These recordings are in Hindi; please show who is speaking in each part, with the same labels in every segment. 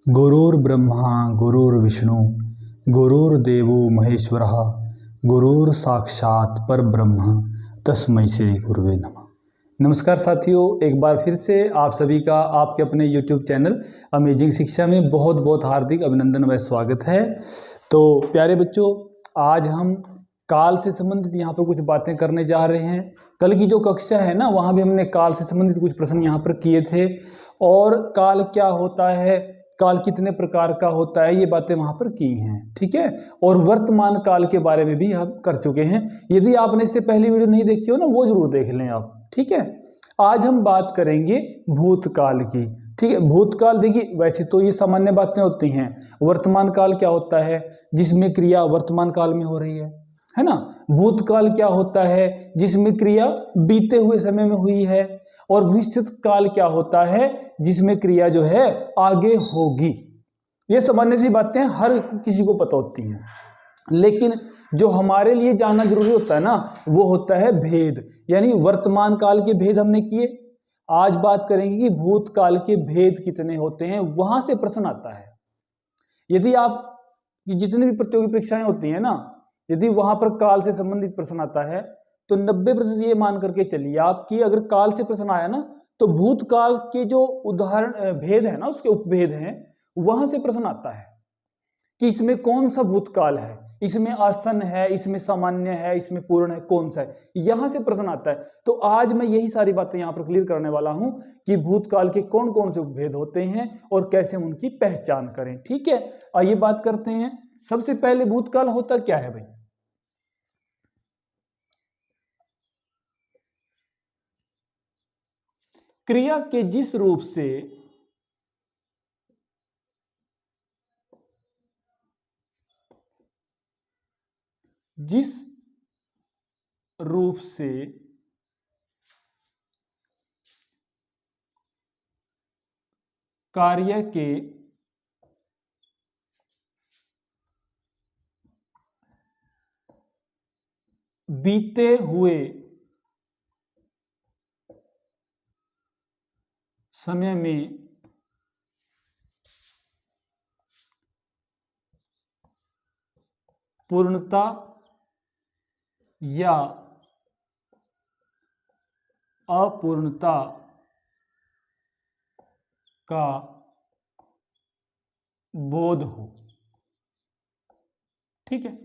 Speaker 1: गुरुर्ब्रह्मा गुरुर्विष्णु गुरुर्देवो महेश्वरः गुरुर्साक्षात् परब्रह्म तस्मै श्री गुरुवे नमः। नमस्कार साथियों, एक बार फिर से आप सभी का आपके अपने YouTube चैनल अमेजिंग शिक्षा में बहुत बहुत हार्दिक अभिनंदन व स्वागत है। तो प्यारे बच्चों, आज हम काल से संबंधित यहाँ पर कुछ बातें करने जा रहे हैं। कल की जो कक्षा है ना, वहाँ भी हमने काल से संबंधित कुछ प्रश्न यहाँ पर किए थे और काल क्या होता है, काल कितने प्रकार का होता है, ये बातें वहां पर की हैं। ठीक है, और वर्तमान काल के बारे में भी हम कर चुके हैं। यदि आपने इससे पहली वीडियो नहीं देखी हो ना, वो जरूर देख लें आप। ठीक है, आज हम बात करेंगे भूतकाल की। ठीक है, भूतकाल देखिए, वैसे तो ये सामान्य बातें होती हैं। वर्तमान काल क्या होता है, जिसमें क्रिया वर्तमान काल में हो रही है ना। भूतकाल क्या होता है, जिसमें क्रिया बीते हुए समय में हुई है। और भविष्यत काल क्या होता है, जिसमें क्रिया जो है आगे होगी। ये सामान्य सी बातें हर किसी को पता होती हैं, लेकिन जो हमारे लिए जानना जरूरी होता है ना, वो होता है भेद। यानी वर्तमान काल के भेद हमने किए, आज बात करेंगे कि भूतकाल के भेद कितने होते हैं। वहां से प्रश्न आता है। यदि आप जितनी भी प्रतियोगी परीक्षाएं होती हैं ना, यदि वहां पर काल से संबंधित प्रश्न आता है तो 90% ये मान करके चलिए आप कि अगर काल से प्रश्न आया ना, तो भूतकाल के जो उदाहरण भेद है ना, उसके उपभेद हैं, वहां से प्रश्न आता है कि इसमें कौन सा भूतकाल है, इसमें आसन्न है, इसमें सामान्य है, इसमें पूर्ण है, कौन सा है, यहां से प्रश्न आता है। तो आज मैं यही सारी बातें यहां पर क्लियर करने वाला हूं कि भूतकाल के कौन कौन से उपभेद होते हैं और कैसे हम उनकी पहचान करें। ठीक है, आइए बात करते हैं। सबसे पहले भूतकाल होता क्या है भाई? क्रिया के जिस रूप से कार्य के बीते हुए समय में पूर्णता या अपूर्णता का बोध हो। ठीक है,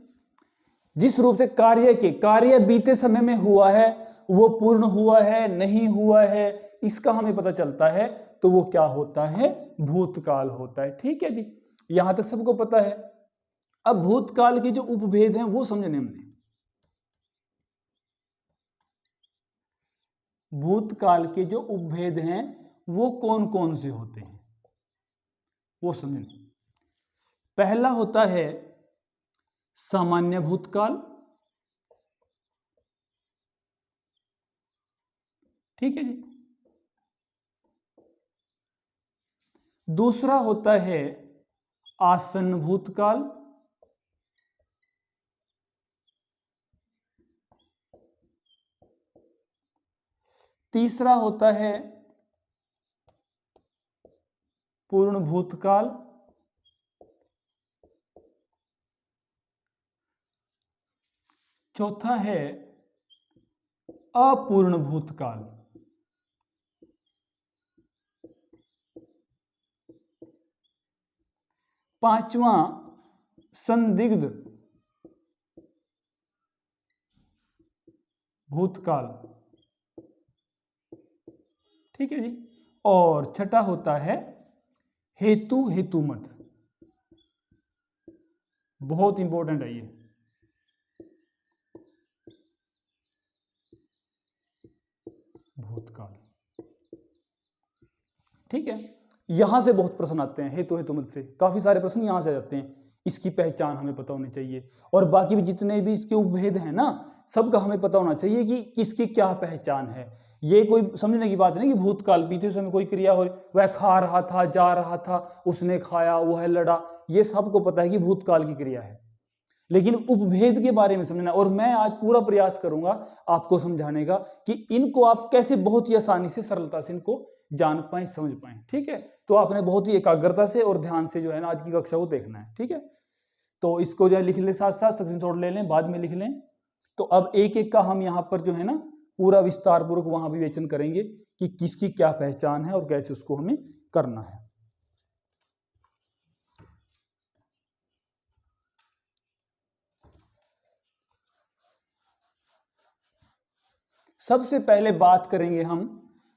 Speaker 1: जिस रूप से कार्य बीते समय में हुआ है, वो पूर्ण हुआ है नहीं हुआ है, इसका हमें पता चलता है, तो वो क्या होता है? भूतकाल होता है। ठीक है जी, यहां तक सबको पता है। अब भूतकाल के जो उपभेद हैं वो समझने हमने। भूतकाल के जो उपभेद हैं वो कौन कौन से होते हैं वो समझने। पहला होता है सामान्य भूतकाल। ठीक है जी। दूसरा होता है आसन्न भूतकाल। तीसरा होता है पूर्ण भूतकाल। चौथा है अपूर्ण भूतकाल। पांचवा संदिग्ध भूतकाल। ठीक है जी। और छठा होता है हेतुमत। बहुत इंपॉर्टेंट है ये। भूतकाल। ठीक है, यहां से बहुत प्रश्न आते हैं। हेतुमत से काफी सारे प्रश्न यहां से आ जाते हैं। इसकी पहचान हमें पता होनी चाहिए, और बाकी भी जितने भी इसके उपभेद हैं ना, सबका हमें पता होना चाहिए कि किसकी क्या पहचान है। ये कोई समझने की बात नहीं कि भूतकाल बीते समय कोई क्रिया हो, वह खा रहा था, जा रहा था, उसने खाया, वह लड़ा, ये सबको पता है कि भूतकाल की क्रिया है। लेकिन उपभेद के बारे में समझना। और मैं आज पूरा प्रयास करूंगा आपको समझाने का कि इनको आप कैसे बहुत ही आसानी से, सरलता से इनको जान पाए, समझ पाए। ठीक है, तो आपने बहुत ही एकाग्रता से और ध्यान से जो है ना आज की कक्षा को देखना है। ठीक है, तो इसको जो है लिख ले, साथ साथ स्क्रीनशॉट ले लें, बाद में लिख लें। तो अब एक एक का हम यहाँ पर जो है ना पूरा विस्तार पूर्वक वहां विवेचन करेंगे कि किसकी क्या पहचान है और कैसे उसको हमें करना है। सबसे पहले बात करेंगे हम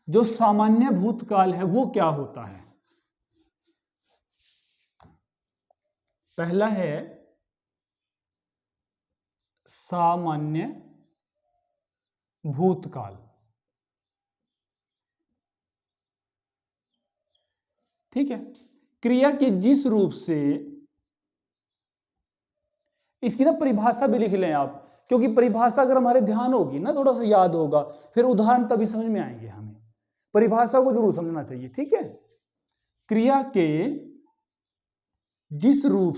Speaker 1: जो सामान्य भूतकाल है वो क्या होता है। पहला है सामान्य भूतकाल। ठीक है, क्रिया के जिस रूप से, इसकी ना परिभाषा भी लिख लें आप, क्योंकि परिभाषा अगर हमारे ध्यान होगी ना, थोड़ा सा याद होगा, फिर उदाहरण तभी समझ में आएंगे हमें। परिभाषा को जरूर समझना चाहिए। ठीक है, क्रिया के जिस रूप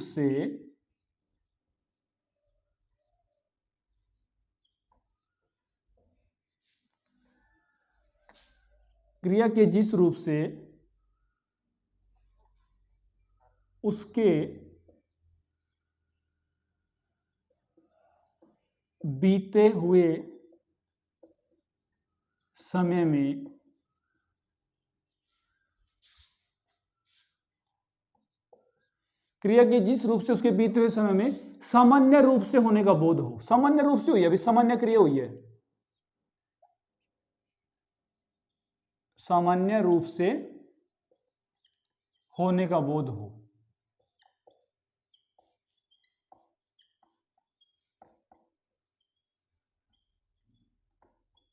Speaker 1: से उसके बीते हुए समय में क्रिया के जिस रूप से उसके बीते हुए समय में सामान्य रूप से होने का बोध हो। सामान्य रूप से हुई है, अभी सामान्य क्रिया हुई है, सामान्य रूप से होने का बोध हो,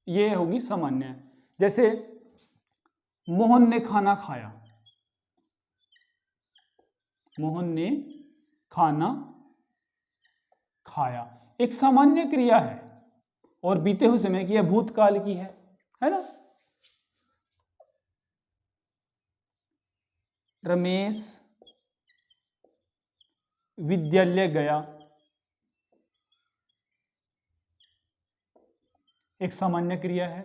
Speaker 1: ये होगी सामान्य। जैसे मोहन ने खाना खाया, मोहन ने खाना खाया एक सामान्य क्रिया है और बीते हुए समय की है, भूतकाल की है ना। रमेश विद्यालय गया, एक सामान्य क्रिया है।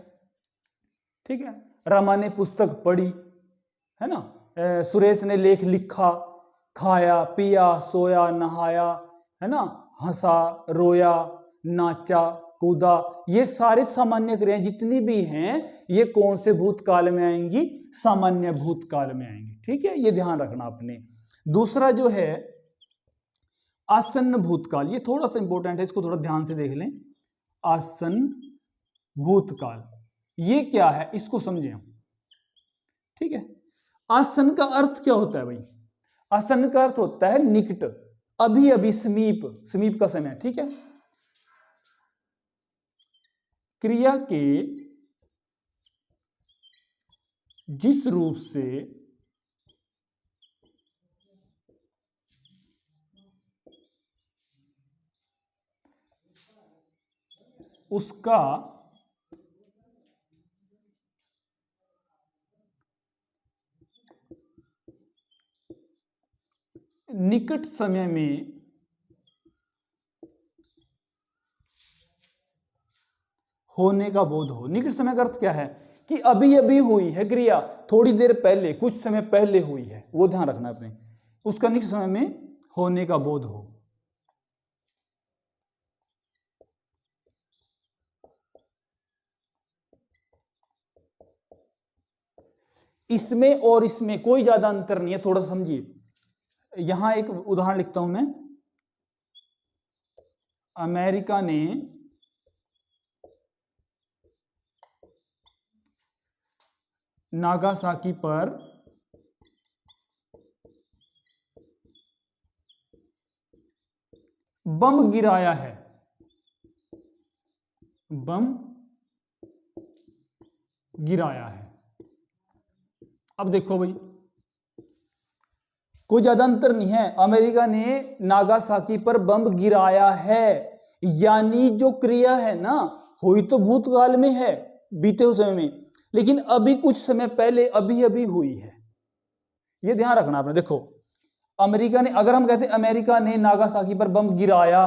Speaker 1: ठीक है, रमा ने पुस्तक पढ़ी, है ना। सुरेश ने लेख लिखा, खाया, पिया, सोया, नहाया, है ना, हंसा, रोया, नाचा, कूदा, ये सारे सामान्य क्रियाएं जितनी भी हैं ये कौन से भूतकाल में आएंगी? सामान्य भूतकाल में आएंगी। ठीक है, ये ध्यान रखना आपने। दूसरा जो है आसन्न भूतकाल, ये थोड़ा सा इंपॉर्टेंट है, इसको थोड़ा ध्यान से देख लें। आसन्न भूतकाल ये क्या है, इसको समझें हम। ठीक है, आसन्न का अर्थ क्या होता है भाई? आसन्न का अर्थ होता है निकट, अभी अभी, समीप, समीप का समय। ठीक है, क्रिया के जिस रूप से उसका निकट समय में होने का बोध हो। निकट समय का अर्थ क्या है कि अभी अभी हुई है क्रिया, थोड़ी देर पहले, कुछ समय पहले हुई है, वो ध्यान रखना अपने। उसका निकट समय में होने का बोध हो। इसमें और इसमें कोई ज्यादा अंतर नहीं है, थोड़ा समझिए। यहां एक उदाहरण लिखता हूं मैं। अमेरिका ने नागासाकी पर बम गिराया है, बम गिराया है। अब देखो भाई, कोई ज्यादा अंतर नहीं है। अमेरिका ने नागासाकी पर बम गिराया है, यानी जो क्रिया है ना, हुई तो भूतकाल में है, बीते हुए समय में, लेकिन अभी कुछ समय पहले अभी अभी हुई है। ये ध्यान रखना आपने। देखो, अमेरिका ने, अगर हम कहते अमेरिका ने नागासाकी पर बम गिराया,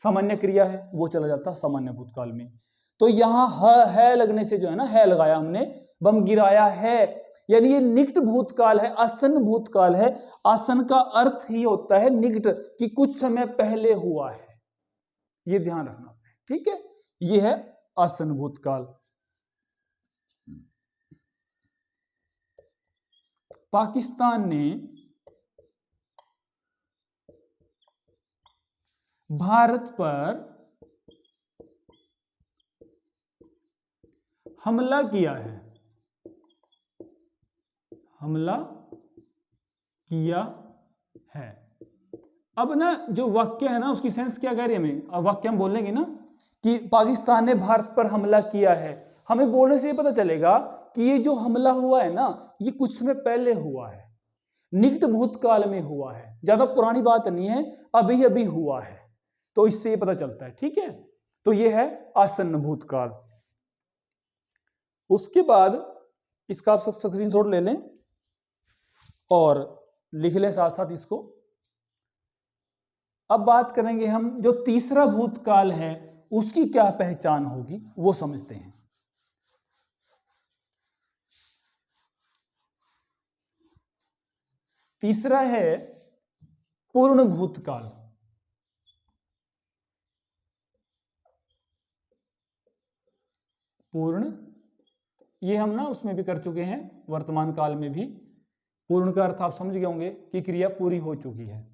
Speaker 1: सामान्य क्रिया है वो चला जाता सामान्य भूतकाल में। तो यहाँ है लगने से जो है ना, है लगाया हमने, बम गिराया है, यानी ये निकट भूतकाल है, आसन्न भूतकाल है। आसन्न का अर्थ ही होता है निकट, कि कुछ समय पहले हुआ है, ये ध्यान रखना। ठीक है, ये है आसन्न भूतकाल। पाकिस्तान ने भारत पर हमला किया है, हमला किया है। अब ना जो वाक्य है ना, उसकी सेंस क्या कह रही है हमें, अब वाक्य हम बोलेंगे ना कि पाकिस्तान ने भारत पर हमला किया है, हमें बोलने से ये पता चलेगा कि ये जो हमला हुआ है ना, ये कुछ समय पहले हुआ है, निकट भूतकाल में हुआ है, ज्यादा पुरानी बात नहीं है, अभी अभी हुआ है। तो इससे ये पता चलता है। ठीक है, तो ये है आसन्न भूतकाल। उसके बाद इसका आप सब स्क्रीनशॉट ले लें और लिख लें साथ साथ इसको। अब बात करेंगे हम जो तीसरा भूतकाल है उसकी क्या पहचान होगी, वो समझते हैं। तीसरा है पूर्ण भूतकाल। पूर्ण, ये हम ना उसमें भी कर चुके हैं, वर्तमान काल में भी। पूर्ण का अर्थ आप समझ गए होंगे कि क्रिया पूरी हो चुकी है।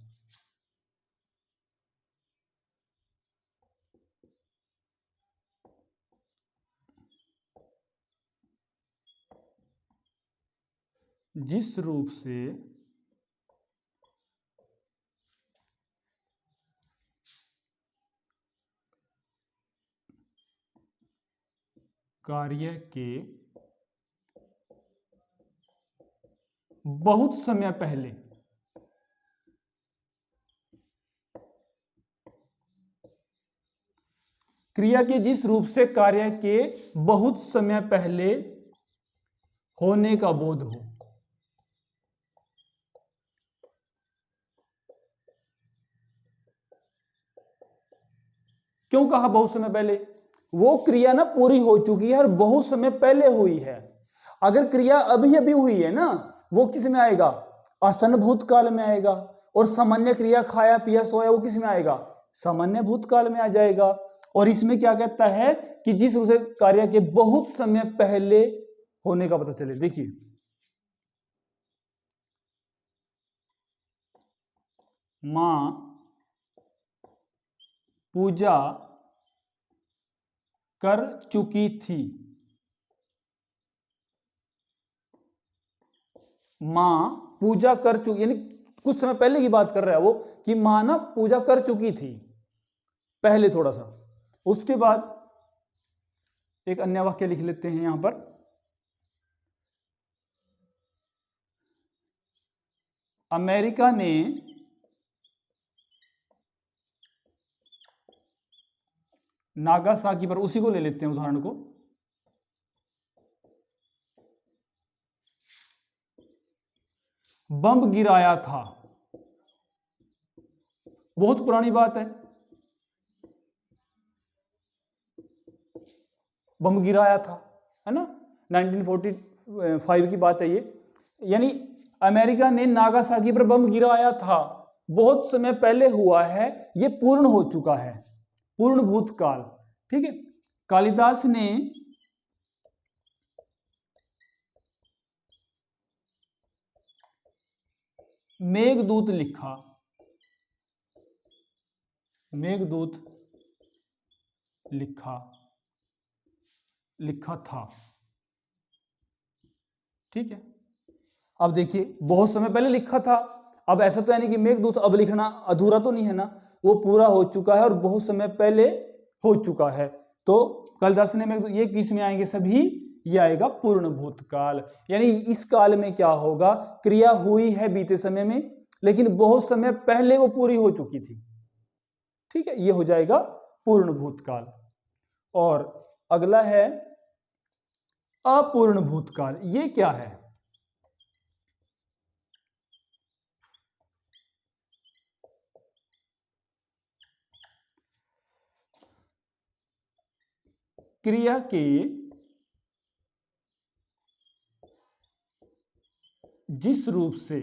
Speaker 1: जिस रूप से कार्य के बहुत समय पहले क्रिया के जिस रूप से कार्य के बहुत समय पहले होने का बोध हो। क्यों कहा बहुत समय पहले? वो क्रिया ना पूरी हो चुकी है और बहुत समय पहले हुई है। अगर क्रिया अभी अभी हुई है ना, वो किस में आएगा? आसन्न भूतकाल में आएगा। और सामान्य क्रिया खाया पिया सोया, वो किस में आएगा? सामान्य भूतकाल में आ जाएगा। और इसमें क्या कहता है कि जिस रूप से कार्य के बहुत समय पहले होने का पता चले। देखिए, मां पूजा कर चुकी थी। मां पूजा कर चुकी, यानी कुछ समय पहले की बात कर रहा है वो, कि मां ना पूजा कर चुकी थी पहले थोड़ा सा। उसके बाद एक अन्य वाक्य लिख लेते हैं यहां पर। अमेरिका ने नागासाकी पर, उसी को ले लेते हैं उदाहरण को, बम गिराया था। बहुत पुरानी बात है, बम गिराया था, है ना, 1945 की बात है ये। यानी अमेरिका ने नागासाकी पर बम गिराया था, बहुत समय पहले हुआ है, ये पूर्ण हो चुका है, पूर्ण भूतकाल। ठीक है, कालिदास ने मेघदूत लिखा, मेघदूत लिखा था। ठीक है, अब देखिए बहुत समय पहले लिखा था। अब ऐसा तो है नहीं कि मेघदूत अब लिखना अधूरा तो नहीं है ना, वो पूरा हो चुका है और बहुत समय पहले हो चुका है। तो कालिदास ने मेघदूत, ये किस में आएंगे सभी? ये आएगा पूर्ण भूतकाल। यानी इस काल में क्या होगा, क्रिया हुई है बीते समय में, लेकिन बहुत समय पहले वो पूरी हो चुकी थी। ठीक है, ये हो जाएगा पूर्ण भूतकाल। और अगला है अपूर्ण भूतकाल। ये क्या है? क्रिया के जिस रूप से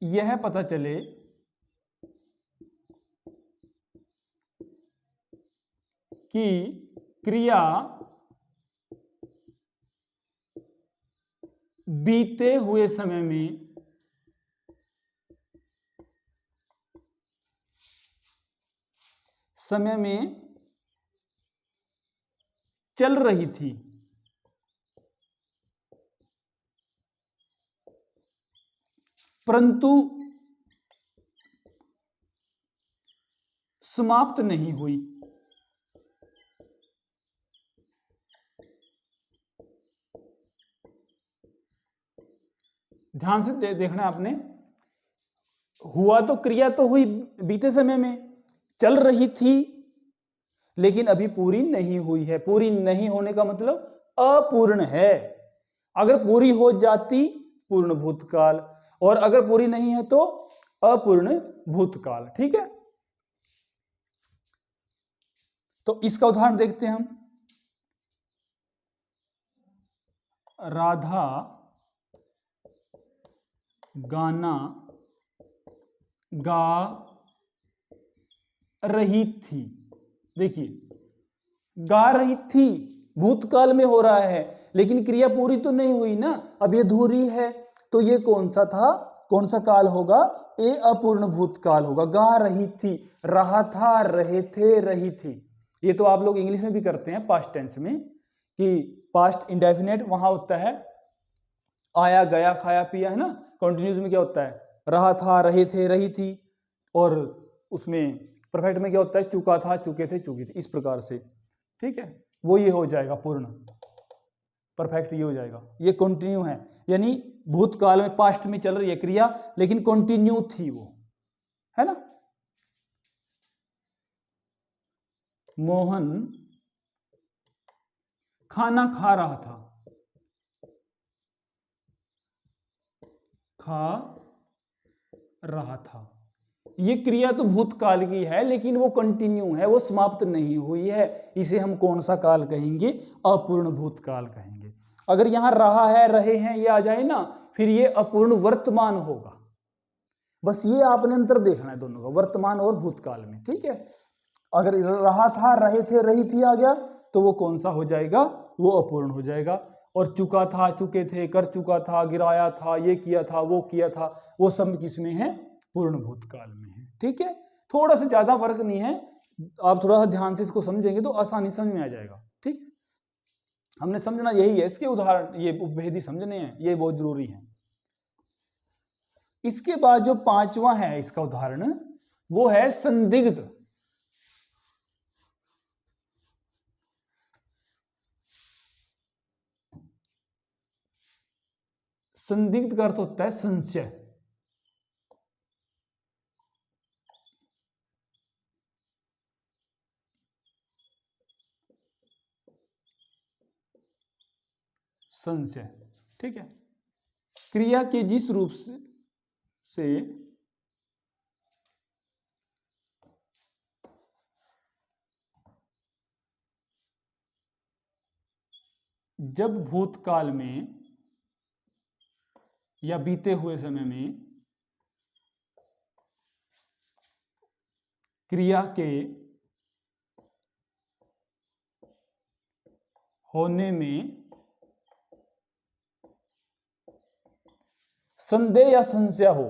Speaker 1: यह पता चले कि क्रिया बीते हुए समय में चल रही थी, परंतु समाप्त नहीं हुई। ध्यान से देखना आपने, हुआ तो क्रिया तो हुई बीते समय में, चल रही थी, लेकिन अभी पूरी नहीं हुई है। पूरी नहीं होने का मतलब अपूर्ण है। अगर पूरी हो जाती पूर्ण भूतकाल, और अगर पूरी नहीं है तो अपूर्ण भूतकाल। ठीक है, तो इसका उदाहरण देखते हैं हम। राधा गाना गा रही थी। देखिए, गा रही थी भूतकाल में हो रहा है, लेकिन क्रिया पूरी तो नहीं हुई ना, अब ये अधूरी है। तो ये कौन सा था, कौन सा काल होगा? ये अपूर्ण भूतकाल होगा। गा रही थी, रहा था, रहे थे, रही थी। ये तो आप लोग इंग्लिश में भी करते हैं पास्ट टेंस में, कि पास्ट इंडेफिनेट वहां होता है आया गया खाया पिया, है ना। कॉन्टिन्यूस में क्या होता है? रहा था, रहे थे, रही थी। और उसमें परफेक्ट में क्या होता है? चुका था, चुके थे, चुकी थी। इस प्रकार से, ठीक है, वो ये हो जाएगा पूर्ण परफेक्ट, ये हो जाएगा। ये कंटिन्यू है, यानी भूतकाल में पास्ट में चल रही है क्रिया, लेकिन कंटिन्यू थी वो, है ना। मोहन खाना खा रहा था, खा रहा था। ये क्रिया तो भूतकाल की है, लेकिन वो कंटिन्यू है, वो समाप्त नहीं हुई है। इसे हम कौन सा काल कहेंगे? अपूर्ण भूतकाल कहेंगे। अगर यहां रहा है, रहे हैं ये आ जाए ना, फिर ये अपूर्ण वर्तमान होगा। बस ये आपने अंतर देखना है दोनों का, वर्तमान और भूतकाल में। ठीक है, अगर रहा था, रहे थे, रही थी आ गया, तो वो कौन सा हो जाएगा? वो अपूर्ण हो जाएगा। और चुका था, चुके थे, कर चुका था, गिराया था, ये किया था, वो किया था, वो सब किसमें है? पूर्ण भूतकाल में है। ठीक है, थोड़ा सा ज्यादा फर्क नहीं है, आप थोड़ा सा ध्यान से इसको समझेंगे तो आसानी समझ में आ जाएगा। ठीक है, हमने समझना यही है, इसके उदाहरण ये उपभेदी समझने हैं, ये बहुत जरूरी है। इसके बाद जो पांचवा है इसका उदाहरण, वो है संदिग्ध। संदिग्ध का अर्थ होता है संशय। संशय, ठीक है, क्रिया के जिस रूप से जब भूतकाल में या बीते हुए समय में क्रिया के होने में संदेह या संशय हो,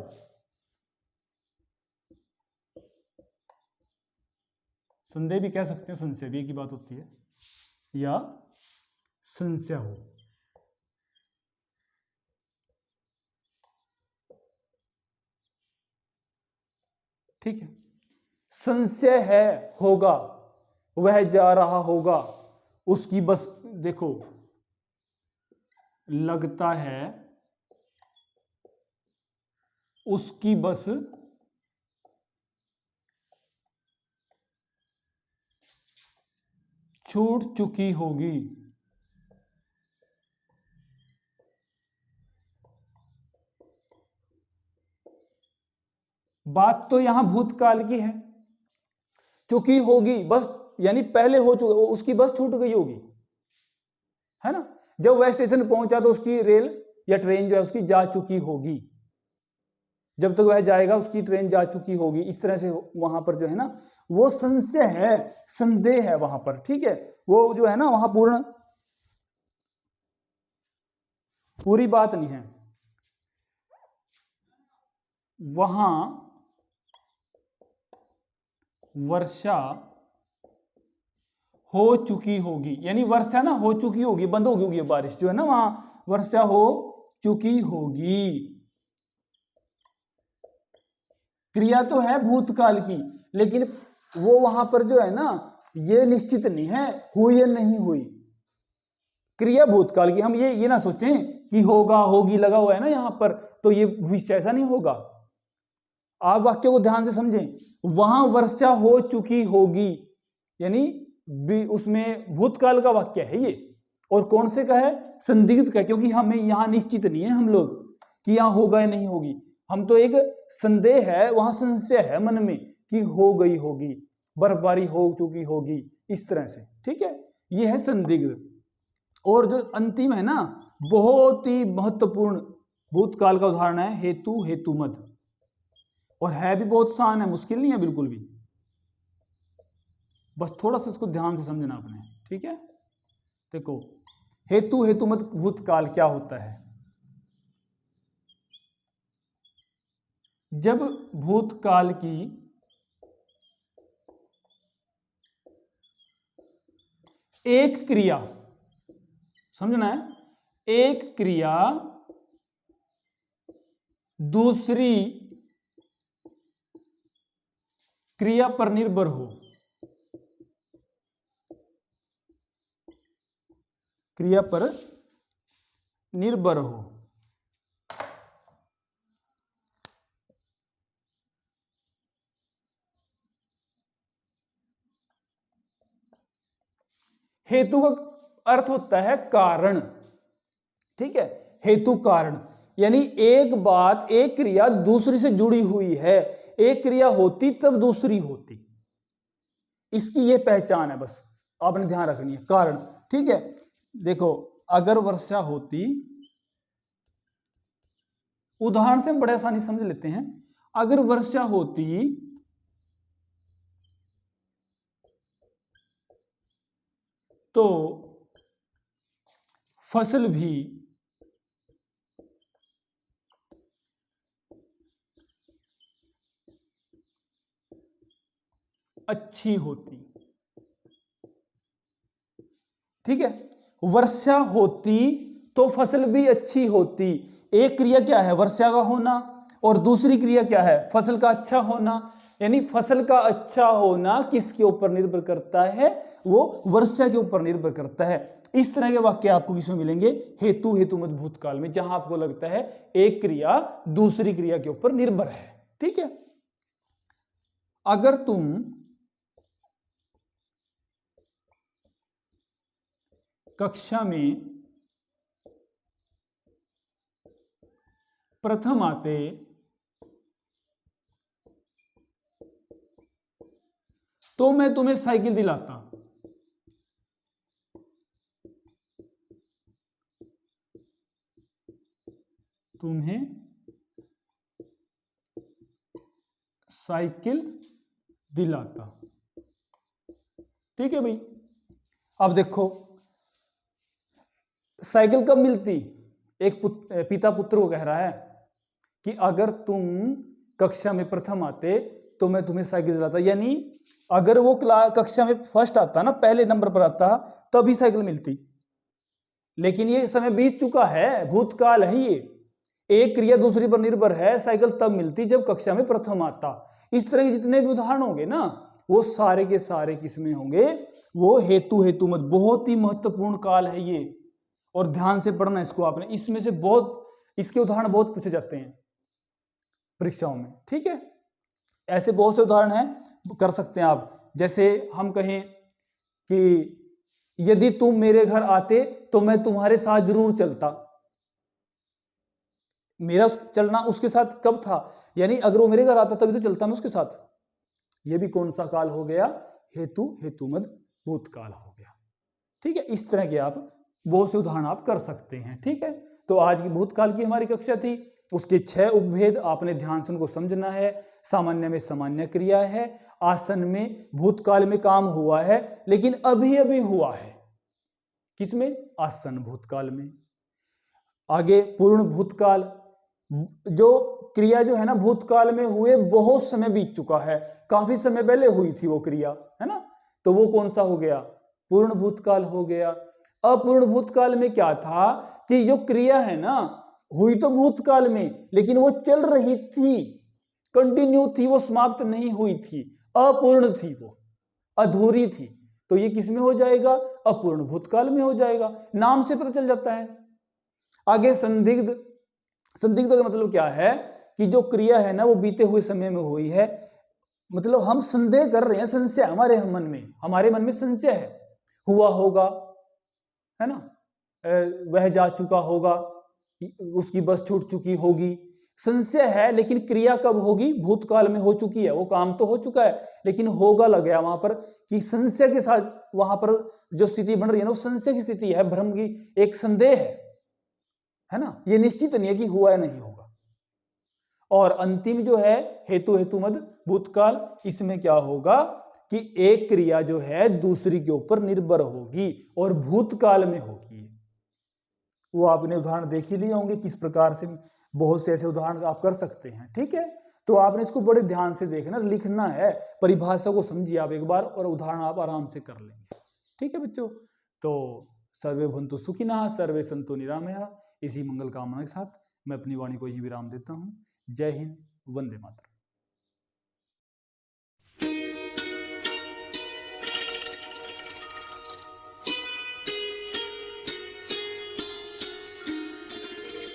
Speaker 1: संदेह भी कह सकते हैं, संशय भी एक ही बात होती है, या संशय हो, ठीक है। संशय है, होगा, वह जा रहा होगा, उसकी बस देखो, लगता है उसकी बस छूट चुकी होगी, बात तो यहां भूतकाल की है, चुकी होगी बस, यानी पहले हो चुका, उसकी बस छूट गई होगी, है ना। जब वह स्टेशन पहुंचा तो उसकी रेल या ट्रेन जो है उसकी जा चुकी होगी, जब तक वह जाएगा उसकी ट्रेन जा चुकी होगी। इस तरह से वहां पर जो है ना वो संशय है, संदेह है वहां पर, ठीक है। वो जो है ना वहां पूरी बात नहीं है, वहां वर्षा हो चुकी होगी, यानी वर्षा ना हो चुकी होगी, बंद हो गई होगी बारिश जो है ना, वहां वर्षा हो चुकी होगी। क्रिया तो है भूतकाल की, लेकिन वो वहां पर जो है ना ये निश्चित नहीं है हुई या नहीं हुई। क्रिया भूतकाल की, हम ये ना सोचें कि होगा होगी लगा हुआ है ना यहां पर, तो ये भविष्य ऐसा नहीं होगा। आप वाक्य को ध्यान से समझें, वहां वर्षा हो चुकी होगी, यानी उसमें भूतकाल का वाक्य है ये, और कौन से का है, संदिग्ध का, क्योंकि हमें यहां निश्चित नहीं है हम लोग कि यहां होगा या नहीं होगी। हम तो एक संदेह है, वहां संशय है मन में कि हो गई होगी, बर्फबारी हो चुकी होगी, इस तरह से, ठीक है। ये है संदिग्ध। और जो अंतिम है ना बहुत ही महत्वपूर्ण भूतकाल का उदाहरण है हेतु हेतुमत, और है भी बहुत आसान है, मुश्किल नहीं है बिल्कुल भी, बस थोड़ा सा इसको ध्यान से समझना आपने, ठीक है। देखो हेतु हेतुमत भूतकाल क्या होता है, जब भूतकाल की एक क्रिया, समझना है, एक क्रिया दूसरी क्रिया पर निर्भर हो, क्रिया पर निर्भर हो, हेतु का अर्थ होता है कारण, ठीक है। हेतु कारण, यानी एक बात, एक क्रिया दूसरी से जुड़ी हुई है, एक क्रिया होती तब दूसरी होती, इसकी ये पहचान है, बस आपने ध्यान रखनी है, कारण, ठीक है। देखो अगर वर्षा होती, उदाहरण से हम बड़े आसानी समझ लेते हैं, अगर वर्षा होती तो फसल भी अच्छी होती, ठीक है। वर्षा होती तो फसल भी अच्छी होती, एक क्रिया क्या है, वर्षा का होना, और दूसरी क्रिया क्या है, फसल का अच्छा होना, यानी फसल का अच्छा होना किसके ऊपर निर्भर करता है, वो वर्षा के ऊपर निर्भर करता है। इस तरह के वाक्य आपको किसमें मिलेंगे, हेतु हेतुमत भूतकाल में, जहां आपको लगता है एक क्रिया दूसरी क्रिया के ऊपर निर्भर है, ठीक है। अगर तुम कक्षा में प्रथम आते तो मैं तुम्हें साइकिल दिलाता, तुम्हें साइकिल दिलाता, ठीक है भाई। अब देखो साइकिल कब मिलती, एक पिता पुत्र को कह रहा है कि अगर तुम कक्षा में प्रथम आते तो मैं तुम्हें साइकिल दिलाता, यानी अगर वो कक्षा में फर्स्ट आता ना, पहले नंबर पर आता, तभी साइकिल मिलती। लेकिन ये समय बीत चुका है, भूतकाल है ये, एक क्रिया दूसरी पर निर्भर है, साइकिल तब मिलती जब कक्षा में प्रथम आता। इस तरह के जितने भी उदाहरण होंगे ना वो सारे के सारे किसमें होंगे, वो हेतु हेतुमत, बहुत ही महत्वपूर्ण काल है ये, और ध्यान से पढ़ना इसको आपने, इसमें से बहुत, इसके उदाहरण बहुत पूछे जाते हैं परीक्षाओं में, ठीक है। ऐसे बहुत से उदाहरण हैं, कर सकते हैं आप, जैसे हम कहें कि यदि तुम मेरे घर आते तो मैं तुम्हारे साथ जरूर चलता, मेरा चलना उसके साथ कब था, यानी अगर वो मेरे घर आता तभी तो चलता मैं उसके साथ। ये भी कौन सा काल हो गया, हेतु हेतुमद भूतकाल हो गया। ठीक है, इस तरह के आप बहुत से उदाहरण आप कर सकते हैं। ठीक है, तो आज की भूतकाल की हमारी कक्षा थी, उसके 6 उपभेद आपने ध्यान से उनको समझना है। सामान्य में सामान्य क्रिया है, आसन में भूतकाल में काम हुआ है लेकिन अभी अभी हुआ है, किसमें, आसन भूतकाल में। आगे पूर्ण भूतकाल, जो क्रिया जो है ना भूतकाल में हुए बहुत समय बीत चुका है, काफी समय पहले हुई थी वो क्रिया, है ना, तो वो कौन सा हो गया, पूर्ण भूतकाल हो गया। अपूर्ण भूतकाल में क्या था कि जो क्रिया है ना हुई तो भूतकाल में लेकिन वो चल रही थी, कंटिन्यू थी, वो समाप्त नहीं हुई थी, अपूर्ण थी, वो अधूरी थी, तो ये किस में हो जाएगा, अपूर्ण भूतकाल में हो जाएगा, नाम से पता चल जाता है। आगे संदिग्ध, संदिग्ध का मतलब क्या है कि जो क्रिया है ना वो बीते हुए समय में हुई है, मतलब हम संदेह कर रहे हैं, संशय हमारे मन में संशय है, हुआ होगा, है ना, वह जा चुका होगा, उसकी बस छूट चुकी होगी, संशय है, लेकिन क्रिया कब होगी, भूतकाल में हो चुकी है, वो काम तो हो चुका है लेकिन होगा लग गया वहां पर कि संशय के साथ वहां पर जो स्थिति बन रही है ना वो संशय की स्थिति है, भ्रम की, एक संदेह है ना, ये निश्चित नहीं है कि हुआ या नहीं होगा। और अंतिम जो है हेतु हेतुमद भूतकाल, इसमें क्या होगा कि एक क्रिया जो है दूसरी के ऊपर निर्भर होगी और भूतकाल में होगी। वो आपने उदाहरण देख ही लिए होंगे किस प्रकार से, बहुत से ऐसे उदाहरण आप कर सकते हैं। ठीक है, तो आपने इसको बड़े ध्यान से देखना, लिखना है, परिभाषा को समझिए आप एक बार और उदाहरण आप आराम से कर लेंगे। ठीक है बच्चों, तो सर्वे भवन्तु सुखिनः, सर्वे सन्तु निरामया, इसी मंगल कामना के साथ मैं अपनी वाणी को यही विराम देता हूँ। जय हिंद, वंदे मातरम।